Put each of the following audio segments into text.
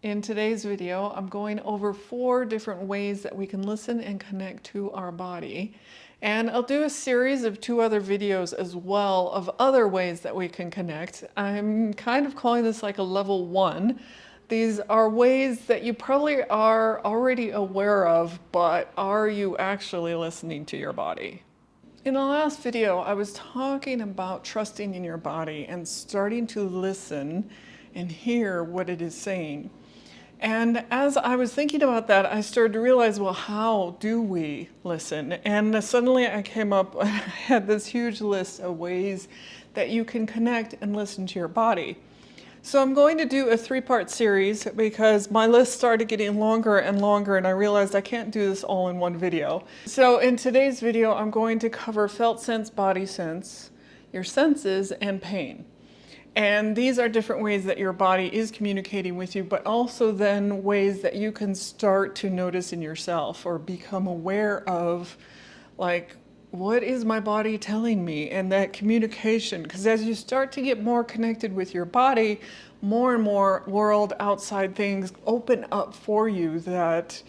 In today's video, I'm going over 4 different ways that we can listen and connect to our body. And I'll do a series of 2 other videos as well of other ways that we can connect. I'm kind of calling this like a level 1. These are ways that you probably are already aware of, but are you actually listening to your body? In the last video, I was talking about trusting in your body and starting to listen and hear what it is saying. And as I was thinking about that, I started to realize, well, how do we listen? And suddenly I came up, I had this huge list of ways that you can connect and listen to your body. So I'm going to do a 3-part series because my list started getting longer and longer and I realized I can't do this all in one video. So in today's video, I'm going to cover felt sense, body sense, your senses, and pain. And these are different ways that your body is communicating with you, but also then ways that you can start to notice in yourself or become aware of, like, what is my body telling me? And that communication, because as you start to get more connected with your body, more and more world outside things open up for you that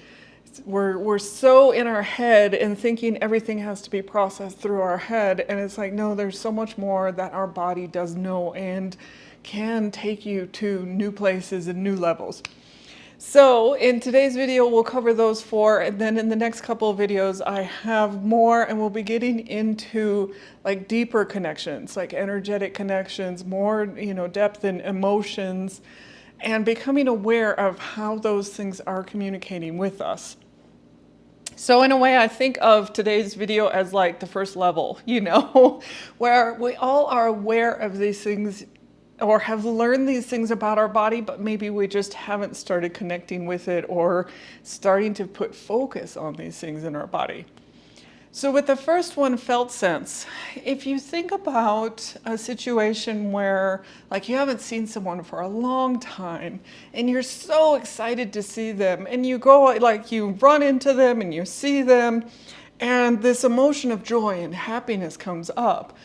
we're so in our head and thinking everything has to be processed through our head, and it's like, no, there's so much more that our body does know and can take you to new places and new levels. So in today's video, we'll cover those 4, and then in the next couple of videos, I have more, and we'll be getting into like deeper connections, like energetic connections, more, depth in emotions, and becoming aware of how those things are communicating with us. So in a way, I think of today's video as like the first level, where we all are aware of these things or have learned these things about our body, but maybe we just haven't started connecting with it or starting to put focus on these things in our body. So with the first one, felt sense, if you think about a situation where like you haven't seen someone for a long time and you're so excited to see them and you go, like you run into them and you see them and this emotion of joy and happiness comes up.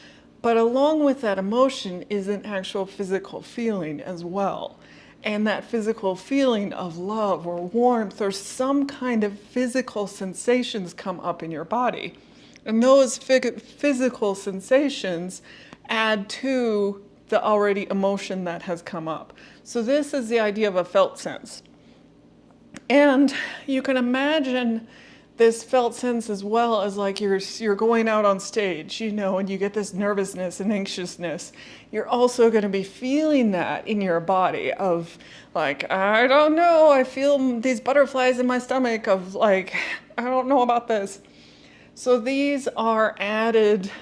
But along with that emotion is an actual physical feeling as well. And that physical feeling of love or warmth or some kind of physical sensations come up in your body. And those physical sensations add to the already emotion that has come up. So this is the idea of a felt sense. And you can imagine this felt sense as well as like you're going out on stage, and you get this nervousness and anxiousness. You're also going to be feeling that in your body of like, I don't know, I feel these butterflies in my stomach of like, I don't know about this. So these are added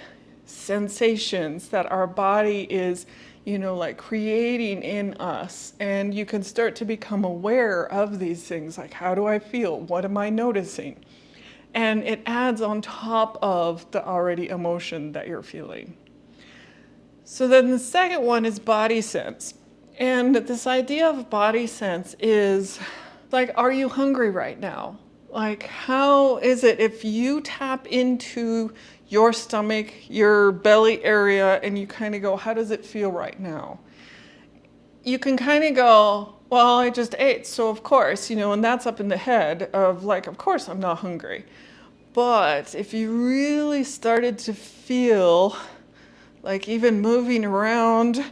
sensations that our body is, like creating in us. And you can start to become aware of these things. Like, how do I feel? What am I noticing? And it adds on top of the already emotion that you're feeling. So then the second one is body sense. And this idea of body sense is like, are you hungry right now? Like, how is it if you tap into your stomach, your belly area, and you kind of go, how does it feel right now? You can kind of go, well, I just ate, so of course, and that's up in the head of like, of course I'm not hungry. But if you really started to feel like even moving around,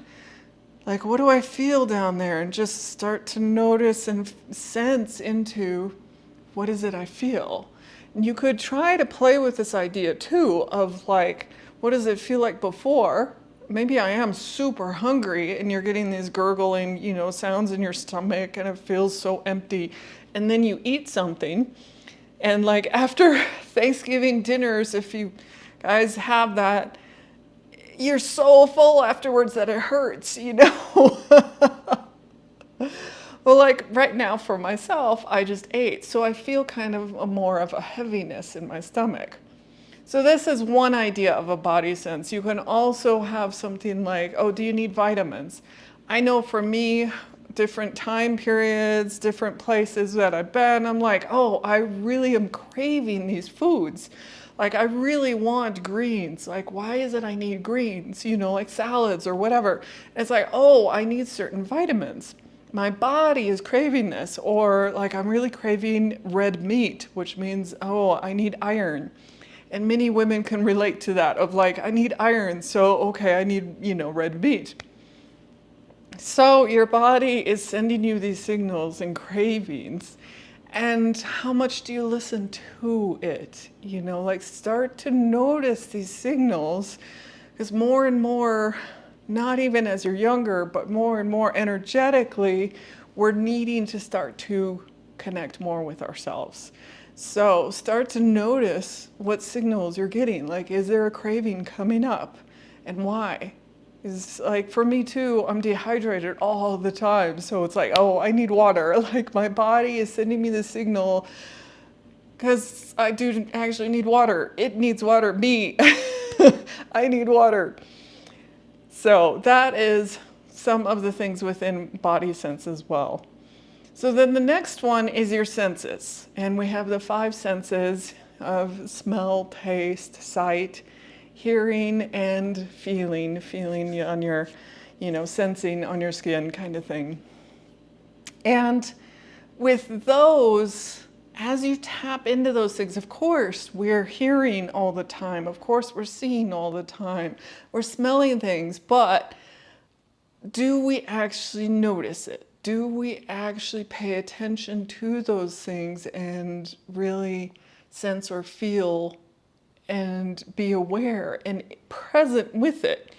like, what do I feel down there? And just start to notice and sense into what is it I feel? And you could try to play with this idea too of like, what does it feel like before? Maybe I am super hungry and you're getting these gurgling, sounds in your stomach and it feels so empty. And then you eat something. And like after Thanksgiving dinners, if you guys have that, you're so full afterwards that it hurts, Well, like right now for myself, I just ate. So I feel kind of more of a heaviness in my stomach. So this is one idea of a body sense. You can also have something like, oh, do you need vitamins? I know for me, different time periods, different places that I've been, I'm like, oh, I really am craving these foods. Like, I really want greens. Like, why is it I need greens? Like salads or whatever. It's like, oh, I need certain vitamins. my body is craving this, or like I'm really craving red meat, which means, oh, I need iron. And many women can relate to that of like, I need iron, so okay, I need, red meat. So your body is sending you these signals and cravings. And how much do you listen to it? Like start to notice these signals, because more and more, not even as you're younger, but more and more energetically, we're needing to start to connect more with ourselves. So start to notice what signals you're getting. Like, is there a craving coming up, and why? Is like, for me too, I'm dehydrated all the time. So it's like, oh, I need water. Like my body is sending me the signal because I do actually need water. It needs water. Me, I need water. So that is some of the things within body sense as well. So then the next one is your senses. And we have the 5 senses of smell, taste, sight, hearing, and feeling on your, sensing on your skin kind of thing. And with those, as you tap into those things, of course, we're hearing all the time. Of course, we're seeing all the time. We're smelling things, but do we actually notice it? Do we actually pay attention to those things and really sense or feel and be aware and present with it?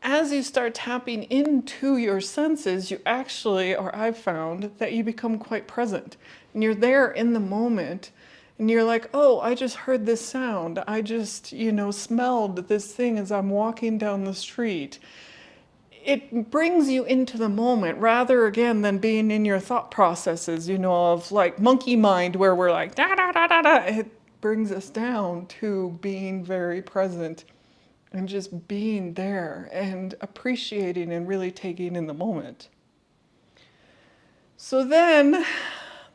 As you start tapping into your senses, you actually, or I've found, that you become quite present. And you're there in the moment. And you're like, oh, I just heard this sound. I just, smelled this thing as I'm walking down the street. It brings you into the moment rather, again, than being in your thought processes, of like monkey mind where we're like, da da da da da. It brings us down to being very present and just being there and appreciating and really taking in the moment. So then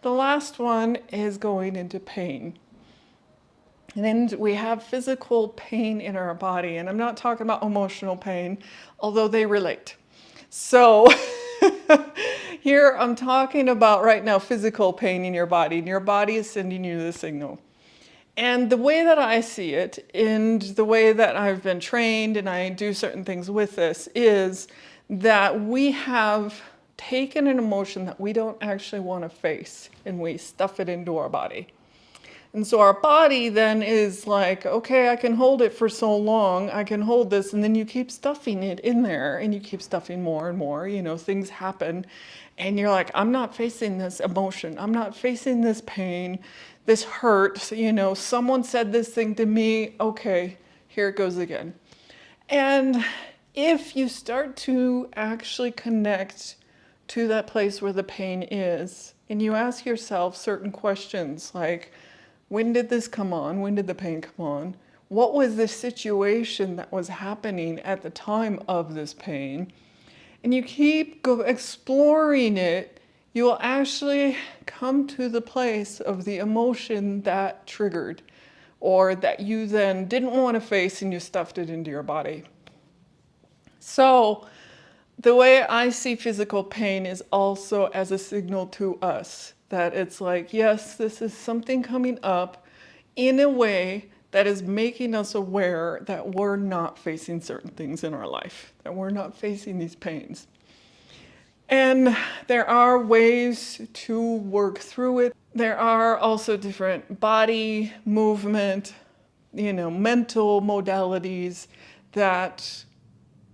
the last one is going into pain. And then we have physical pain in our body. And I'm not talking about emotional pain, although they relate. So here I'm talking about right now physical pain in your body. And your body is sending you the signal. And the way that I see it, and the way that I've been trained and I do certain things with this, is that we have taken an emotion that we don't actually want to face and we stuff it into our body. And so our body then is like, okay, I can hold it for so long, I can hold this, and then you keep stuffing it in there and you keep stuffing more and more, things happen. And you're like, I'm not facing this emotion, I'm not facing this pain, this hurt, someone said this thing to me, okay, here it goes again. And if you start to actually connect to that place where the pain is, and you ask yourself certain questions like, when did this come on? When did the pain come on? What was the situation that was happening at the time of this pain? And you keep exploring it, you will actually come to the place of the emotion that triggered, or that you then didn't want to face and you stuffed it into your body. So the way I see physical pain is also as a signal to us that it's like, yes, this is something coming up in a way that is making us aware that we're not facing certain things in our life, that we're not facing these pains. And there are ways to work through it. There are also different body movement, mental modalities that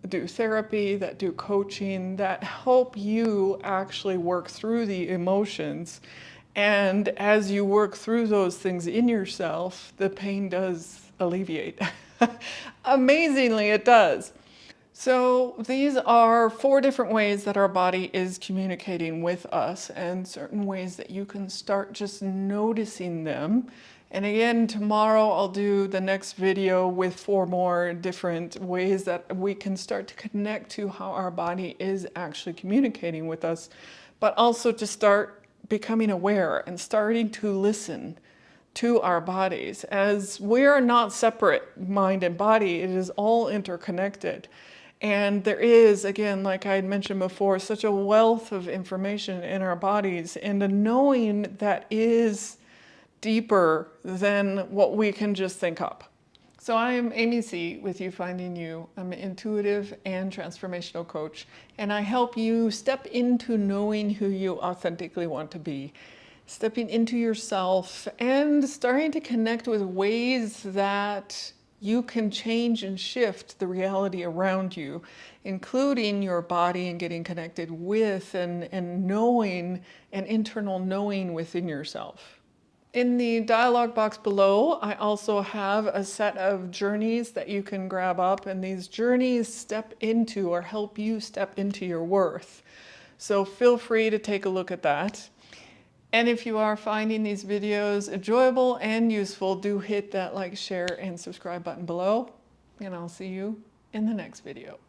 do therapy, that do coaching, that help you actually work through the emotions. And as you work through those things in yourself, the pain does alleviate. Amazingly, it does. So these are 4 different ways that our body is communicating with us, and certain ways that you can start just noticing them. And again, tomorrow I'll do the next video with 4 more different ways that we can start to connect to how our body is actually communicating with us, but also to start becoming aware and starting to listen to our bodies. As we are not separate, mind and body, it is all interconnected. And there is, again, like I had mentioned before, such a wealth of information in our bodies, and a knowing that is deeper than what we can just think up. So I am AmyC with You Finding You. I'm an intuitive and transformational coach, and I help you step into knowing who you authentically want to be, stepping into yourself and starting to connect with ways that you can change and shift the reality around you, including your body, and getting connected with and knowing an internal knowing within yourself. In the dialog box below, I also have a set of journeys that you can grab up, and these journeys step into or help you step into your worth. So feel free to take a look at that. And if you are finding these videos enjoyable and useful, do hit that like, share, and subscribe button below, and I'll see you in the next video.